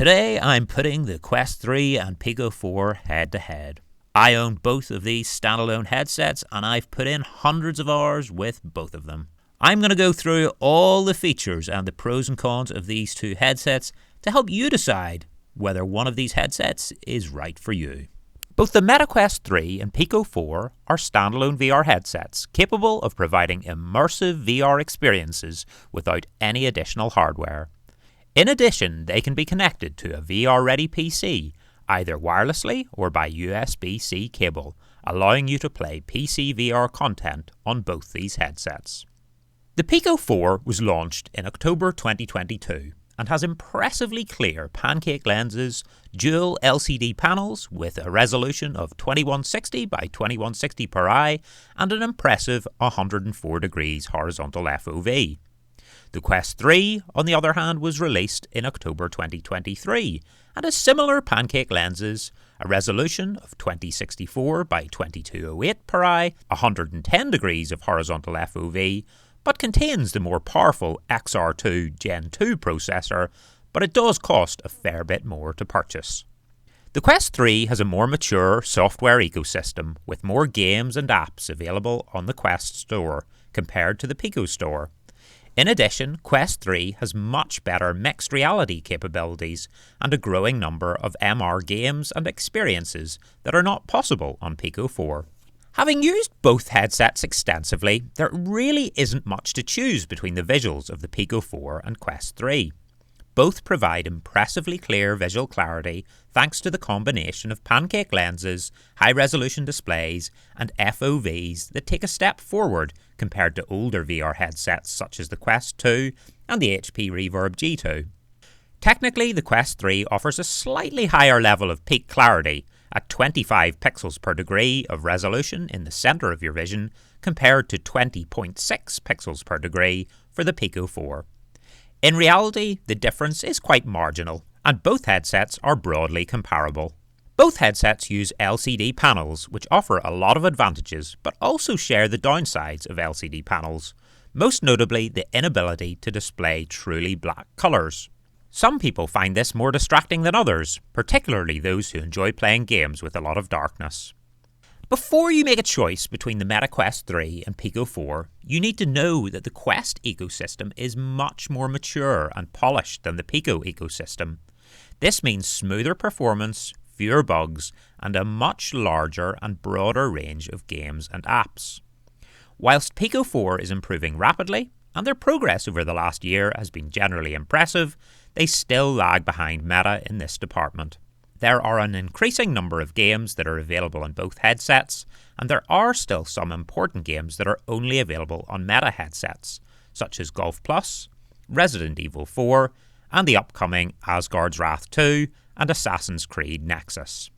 Today I'm putting the Quest 3 and Pico 4 head to head. I own both of these standalone headsets and I've put in hundreds of hours with both of them. I'm going to go through all the features and the pros and cons of these two headsets to help you decide whether one of these headsets is right for you. Both the Meta Quest 3 and Pico 4 are standalone VR headsets capable of providing immersive VR experiences without any additional hardware. In addition, they can be connected to a VR-ready PC, either wirelessly or by USB-C cable, allowing you to play PC VR content on both these headsets. The Pico 4 was launched in October 2022 and has impressively clear pancake lenses, dual LCD panels with a resolution of 2160 by 2160 per eye and an impressive 104 degrees horizontal FOV. The Quest 3, on the other hand, was released in October 2023 and has similar pancake lenses, a resolution of 2064 by 2208 per eye, 110 degrees of horizontal FOV, but contains the more powerful XR2 Gen 2 processor, but it does cost a fair bit more to purchase. The Quest 3 has a more mature software ecosystem with more games and apps available on the Quest Store compared to the Pico Store. In addition, Quest 3 has much better mixed reality capabilities and a growing number of MR games and experiences that are not possible on Pico 4. Having used both headsets extensively, there really isn't much to choose between the visuals of the Pico 4 and Quest 3. Both provide impressively clear visual clarity thanks to the combination of pancake lenses, high-resolution displays, and FOVs that take a step forward compared to older VR headsets such as the Quest 2 and the HP Reverb G2. Technically, the Quest 3 offers a slightly higher level of peak clarity at 25 pixels per degree of resolution in the centre of your vision compared to 20.6 pixels per degree for the Pico 4. In reality, the difference is quite marginal, and both headsets are broadly comparable. Both headsets use LCD panels, which offer a lot of advantages, but also share the downsides of LCD panels, most notably the inability to display truly black colours. Some people find this more distracting than others, particularly those who enjoy playing games with a lot of darkness. Before you make a choice between the Meta Quest 3 and Pico 4, you need to know that the Quest ecosystem is much more mature and polished than the Pico ecosystem. This means smoother performance, fewer bugs, and a much larger and broader range of games and apps. Whilst Pico 4 is improving rapidly, and their progress over the last year has been generally impressive, they still lag behind Meta in this department. There are an increasing number of games that are available on both headsets, and there are still some important games that are only available on Meta headsets, such as Golf Plus, Resident Evil 4, and the upcoming Asgard's Wrath 2 and Assassin's Creed Nexus.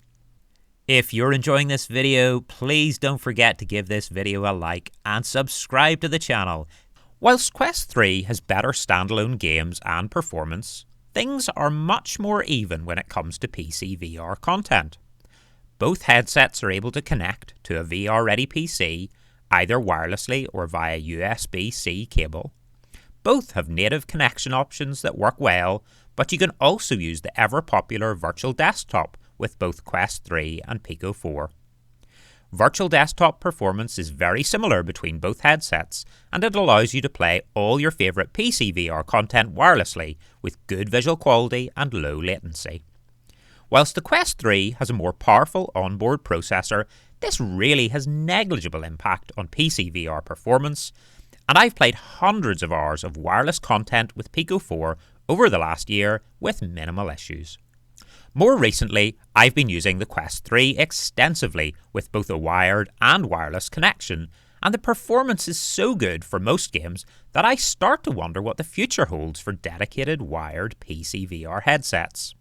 If you're enjoying this video, please don't forget to give this video a like and subscribe to the channel. Whilst Quest 3 has better standalone games and performance, things are much more even when it comes to PC VR content. Both headsets are able to connect to a VR-ready PC, either wirelessly or via USB-C cable. Both have native connection options that work well, but you can also use the ever-popular virtual desktop with both Quest 3 and Pico 4. Virtual desktop performance is very similar between both headsets, and it allows you to play all your favourite PC VR content wirelessly with good visual quality and low latency. Whilst the Quest 3 has a more powerful onboard processor, this really has negligible impact on PC VR performance, and I've played hundreds of hours of wireless content with Pico 4 over the last year with minimal issues. More recently, I've been using the Quest 3 extensively with both a wired and wireless connection, and the performance is so good for most games that I start to wonder what the future holds for dedicated wired PC VR headsets.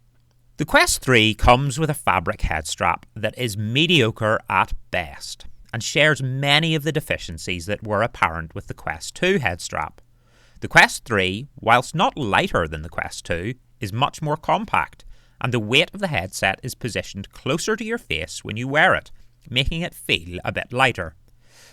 The Quest 3 comes with a fabric head strap that is mediocre at best, and shares many of the deficiencies that were apparent with the Quest 2 head strap. The Quest 3, whilst not lighter than the Quest 2, is much more compact, and the weight of the headset is positioned closer to your face when you wear it, making it feel a bit lighter.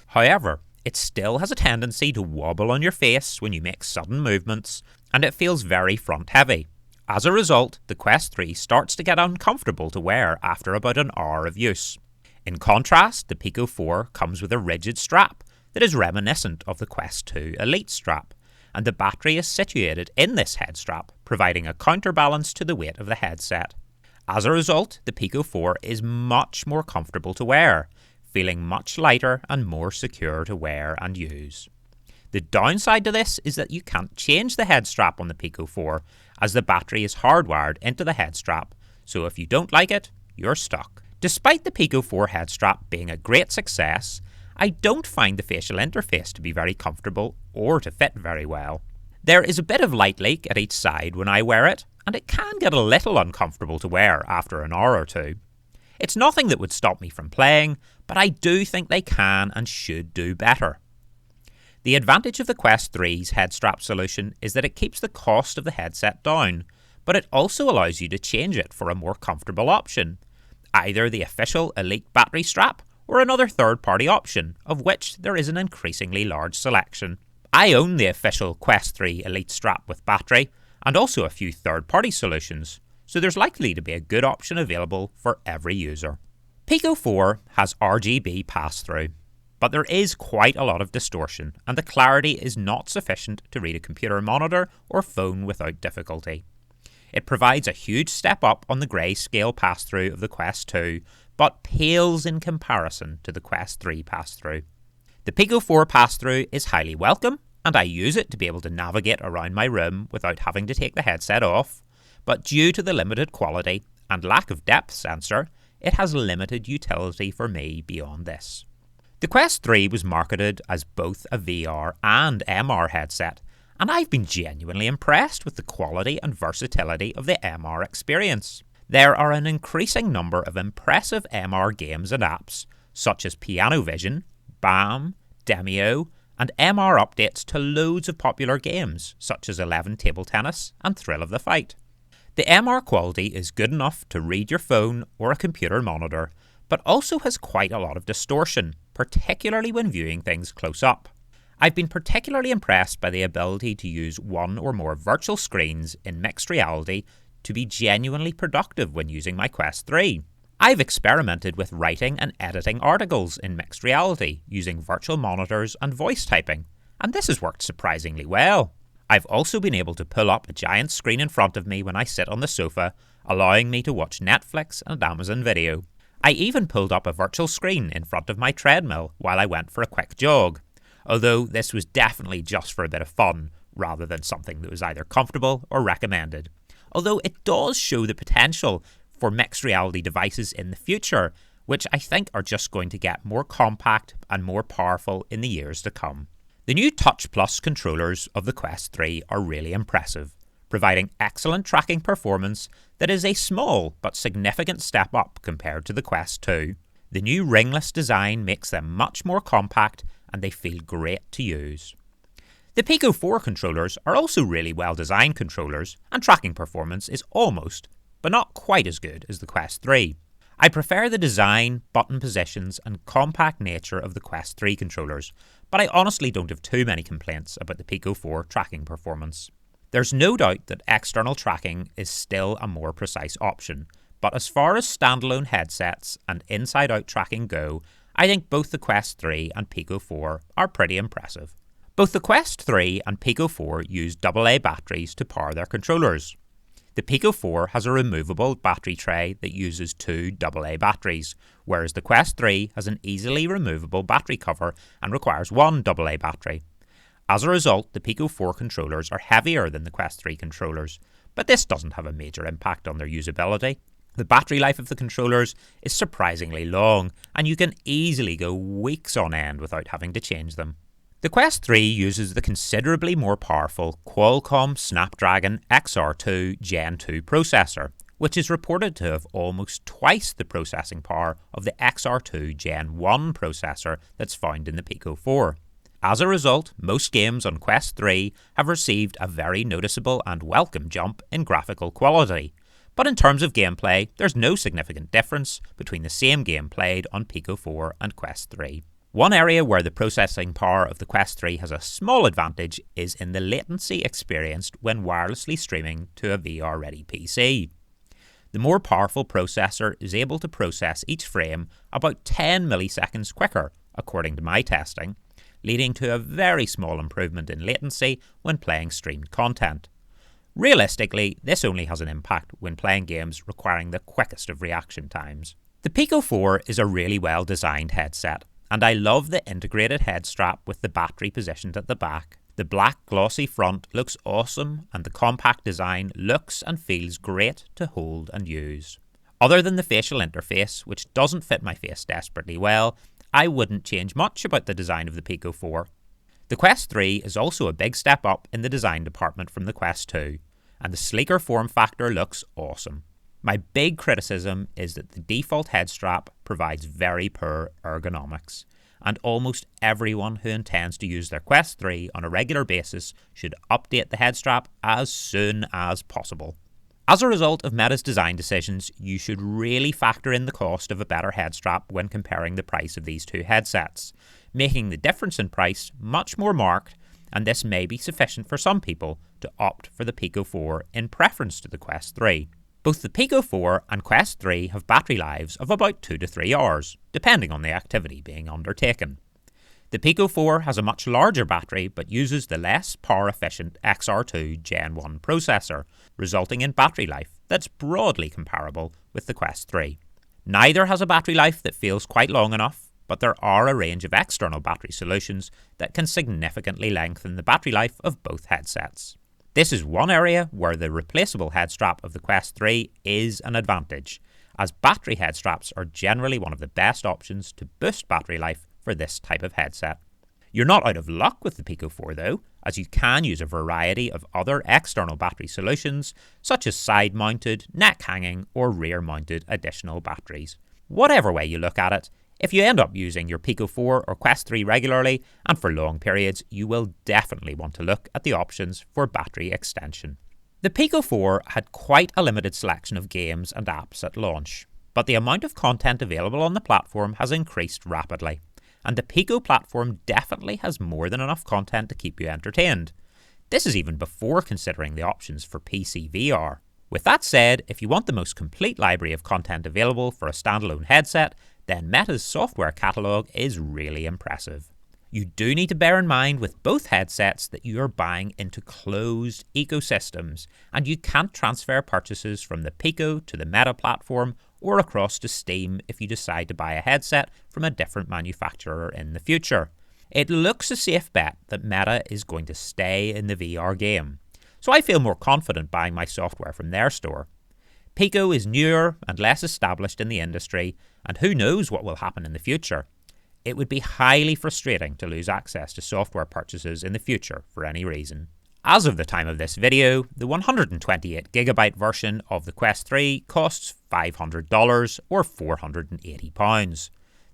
However, it still has a tendency to wobble on your face when you make sudden movements, and it feels very front heavy. As a result, the Quest 3 starts to get uncomfortable to wear after about an hour of use. In contrast, the Pico 4 comes with a rigid strap that is reminiscent of the Quest 2 Elite strap, and the battery is situated in this head strap, providing a counterbalance to the weight of the headset. As a result, the Pico 4 is much more comfortable to wear, feeling much lighter and more secure to wear and use. The downside to this is that you can't change the head strap on the Pico 4 as the battery is hardwired into the head strap, so if you don't like it, you're stuck. Despite the Pico 4 head strap being a great success, I don't find the facial interface to be very comfortable or to fit very well. There is a bit of light leak at each side when I wear it, and it can get a little uncomfortable to wear after an hour or two. It's nothing that would stop me from playing, but I do think they can and should do better. The advantage of the Quest 3's head strap solution is that it keeps the cost of the headset down, but it also allows you to change it for a more comfortable option, either the official Elite battery strap or another third-party option, of which there is an increasingly large selection. I own the official Quest 3 Elite strap with battery, and also a few third-party solutions, so there's likely to be a good option available for every user. Pico 4 has RGB pass-through, but there is quite a lot of distortion, and the clarity is not sufficient to read a computer monitor or phone without difficulty. It provides a huge step up on the grayscale pass-through of the Quest 2, but pales in comparison to the Quest 3 pass-through. The Pico 4 pass-through is highly welcome, and I use it to be able to navigate around my room without having to take the headset off, but due to the limited quality and lack of depth sensor, it has limited utility for me beyond this. The Quest 3 was marketed as both a VR and MR headset, and I've been genuinely impressed with the quality and versatility of the MR experience. There are an increasing number of impressive MR games and apps, such as Piano Vision, BAM, Demio, and MR updates to loads of popular games, such as 11 Table Tennis and Thrill of the Fight. The MR quality is good enough to read your phone or a computer monitor, but also has quite a lot of distortion, particularly when viewing things close up. I've been particularly impressed by the ability to use one or more virtual screens in mixed reality to be genuinely productive when using my Quest 3. I've experimented with writing and editing articles in mixed reality using virtual monitors and voice typing, and this has worked surprisingly well. I've also been able to pull up a giant screen in front of me when I sit on the sofa, allowing me to watch Netflix and Amazon Video. I even pulled up a virtual screen in front of my treadmill while I went for a quick jog, although this was definitely just for a bit of fun, rather than something that was either comfortable or recommended. Although it does show the potential for mixed reality devices in the future, which I think are just going to get more compact and more powerful in the years to come. The new Touch Plus controllers of the Quest 3 are really impressive, providing excellent tracking performance that is a small but significant step up compared to the Quest 2. The new ringless design makes them much more compact and they feel great to use. The Pico 4 controllers are also really well designed controllers, and tracking performance is almost, but not quite as good as the Quest 3. I prefer the design, button positions and compact nature of the Quest 3 controllers, but I honestly don't have too many complaints about the Pico 4 tracking performance. There's no doubt that external tracking is still a more precise option, but as far as standalone headsets and inside-out tracking go, I think both the Quest 3 and Pico 4 are pretty impressive. Both the Quest 3 and Pico 4 use AA batteries to power their controllers. The Pico 4 has a removable battery tray that uses two AA batteries, whereas the Quest 3 has an easily removable battery cover and requires one AA battery. As a result, the Pico 4 controllers are heavier than the Quest 3 controllers, but this doesn't have a major impact on their usability. The battery life of the controllers is surprisingly long, and you can easily go weeks on end without having to change them. The Quest 3 uses the considerably more powerful Qualcomm Snapdragon XR2 Gen 2 processor, which is reported to have almost twice the processing power of the XR2 Gen 1 processor that's found in the Pico 4. As a result, most games on Quest 3 have received a very noticeable and welcome jump in graphical quality, but in terms of gameplay, there's no significant difference between the same game played on Pico 4 and Quest 3. One area where the processing power of the Quest 3 has a small advantage is in the latency experienced when wirelessly streaming to a VR-ready PC. The more powerful processor is able to process each frame about 10 milliseconds quicker, according to my testing, leading to a very small improvement in latency when playing streamed content. Realistically, this only has an impact when playing games requiring the quickest of reaction times. The Pico 4 is a really well designed headset, and I love the integrated head strap with the battery positioned at the back. The black glossy front looks awesome, and the compact design looks and feels great to hold and use. Other than the facial interface, which doesn't fit my face desperately well, I wouldn't change much about the design of the Pico 4. The Quest 3 is also a big step up in the design department from the Quest 2, and the sleeker form factor looks awesome. My big criticism is that the default head strap provides very poor ergonomics, and almost everyone who intends to use their Quest 3 on a regular basis should update the head strap as soon as possible. As a result of Meta's design decisions, you should really factor in the cost of a better head strap when comparing the price of these two headsets, making the difference in price much more marked, and this may be sufficient for some people to opt for the Pico 4 in preference to the Quest 3. Both the Pico 4 and Quest 3 have battery lives of about 2 to 3 hours, depending on the activity being undertaken. The Pico 4 has a much larger battery but uses the less power-efficient XR2 Gen 1 processor, resulting in battery life that's broadly comparable with the Quest 3. Neither has a battery life that feels quite long enough, but there are a range of external battery solutions that can significantly lengthen the battery life of both headsets. This is one area where the replaceable head strap of the Quest 3 is an advantage, as battery head straps are generally one of the best options to boost battery life for this type of headset. You're not out of luck with the Pico 4 though, as you can use a variety of other external battery solutions, such as side-mounted, neck-hanging or rear-mounted additional batteries. Whatever way you look at it, if you end up using your Pico 4 or Quest 3 regularly and for long periods, you will definitely want to look at the options for battery extension. The Pico 4 had quite a limited selection of games and apps at launch, but the amount of content available on the platform has increased rapidly, and the Pico platform definitely has more than enough content to keep you entertained. This is even before considering the options for PC VR. With that said, if you want the most complete library of content available for a standalone headset, then Meta's software catalogue is really impressive. You do need to bear in mind with both headsets that you are buying into closed ecosystems, and you can't transfer purchases from the Pico to the Meta platform or across to Steam if you decide to buy a headset from a different manufacturer in the future. It looks a safe bet that Meta is going to stay in the VR game, so I feel more confident buying my software from their store. Pico is newer and less established in the industry, and who knows what will happen in the future. It would be highly frustrating to lose access to software purchases in the future for any reason. As of the time of this video, the 128GB version of the Quest 3 costs $500 or £480.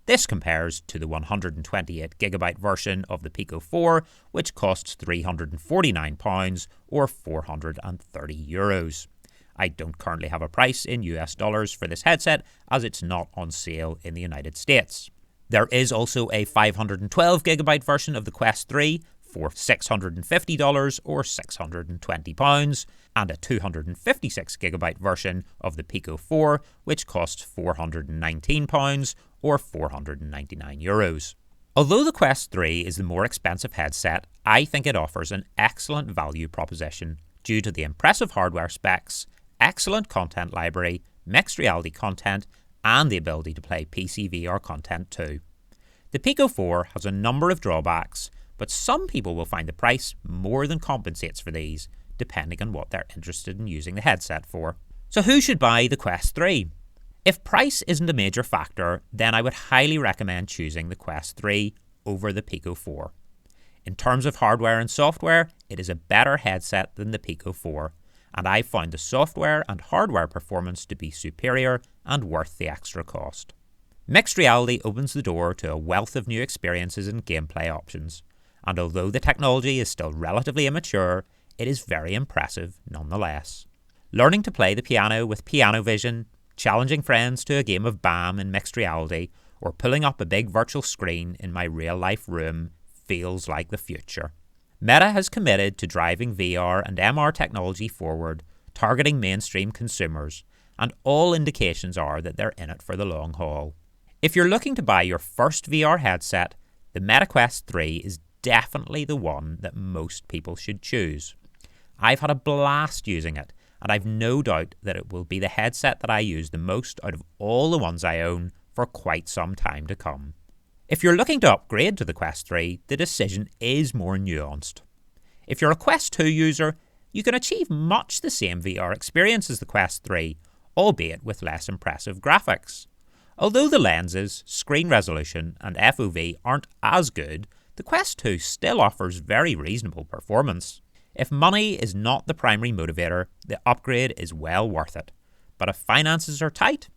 This compares to the 128GB version of the Pico 4, which costs £349 or €430. I don't currently have a price in US dollars for this headset as it's not on sale in the United States. There is also a 512GB version of the Quest 3 for $650 or £620, and a 256GB version of the Pico 4, which costs £419 or €499. Although the Quest 3 is the more expensive headset, I think it offers an excellent value proposition due to the impressive hardware specs, excellent content library, mixed reality content, and the ability to play PC VR content too. The Pico 4 has a number of drawbacks, but some people will find the price more than compensates for these, depending on what they're interested in using the headset for. So who should buy the Quest 3? If price isn't a major factor, then I would highly recommend choosing the Quest 3 over the Pico 4. In terms of hardware and software, it is a better headset than the Pico 4, and I found the software and hardware performance to be superior and worth the extra cost. Mixed reality opens the door to a wealth of new experiences and gameplay options, and although the technology is still relatively immature, it is very impressive nonetheless. Learning to play the piano with piano vision, challenging friends to a game of BAM in mixed reality, or pulling up a big virtual screen in my real-life room feels like the future. Meta has committed to driving VR and MR technology forward, targeting mainstream consumers, and all indications are that they're in it for the long haul. If you're looking to buy your first VR headset, the Meta Quest 3 is definitely the one that most people should choose. I've had a blast using it, and I've no doubt that it will be the headset that I use the most out of all the ones I own for quite some time to come. If you're looking to upgrade to the Quest 3, the decision is more nuanced. If you're a Quest 2 user, you can achieve much the same VR experience as the Quest 3, albeit with less impressive graphics. Although the lenses, screen resolution, and FOV aren't as good, the Quest 2 still offers very reasonable performance. If money is not the primary motivator, the upgrade is well worth it. But if finances are tight,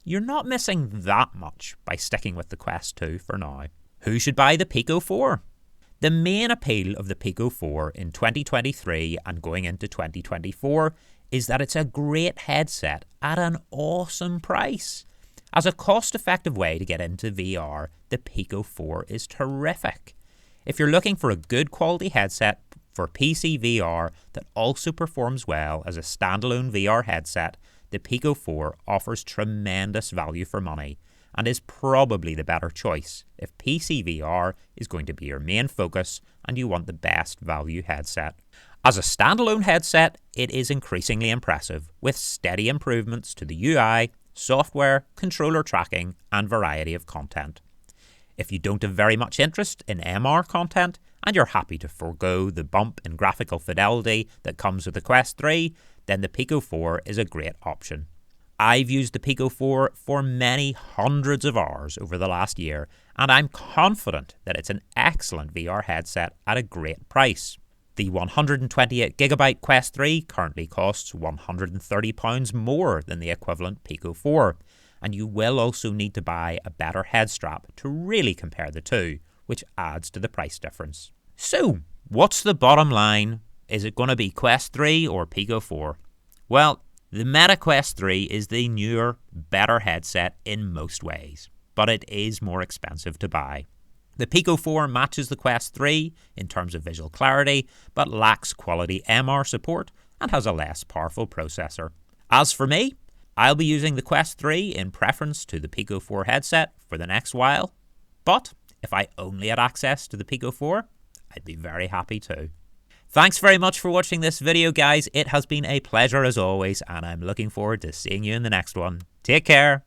you're not missing that much by sticking with the Quest 2 for now. Who should buy the Pico 4? The main appeal of the Pico 4 in 2023 and going into 2024 is that it's a great headset at an awesome price. As a cost-effective way to get into VR, the Pico 4 is terrific. If you're looking for a good quality headset for PC VR that also performs well as a standalone VR headset, the Pico 4 offers tremendous value for money and is probably the better choice if PC VR is going to be your main focus and you want the best value headset. As a standalone headset, it is increasingly impressive with steady improvements to the UI, software, controller tracking, and variety of content. If you don't have very much interest in MR content and you're happy to forego the bump in graphical fidelity that comes with the Quest 3, then the Pico 4 is a great option. I've used the Pico 4 for many hundreds of hours over the last year, and I'm confident that it's an excellent VR headset at a great price. The 128GB Quest 3 currently costs £130 more than the equivalent Pico 4, and you will also need to buy a better head strap to really compare the two, which adds to the price difference. So, what's the bottom line? Is it going to be Quest 3 or Pico 4? Well, the Meta Quest 3 is the newer, better headset in most ways, but it is more expensive to buy. The Pico 4 matches the Quest 3 in terms of visual clarity, but lacks quality MR support and has a less powerful processor. As for me, I'll be using the Quest 3 in preference to the Pico 4 headset for the next while, but if I only had access to the Pico 4, I'd be very happy too. Thanks very much for watching this video, guys. It has been a pleasure as always, and I'm looking forward to seeing you in the next one. Take care.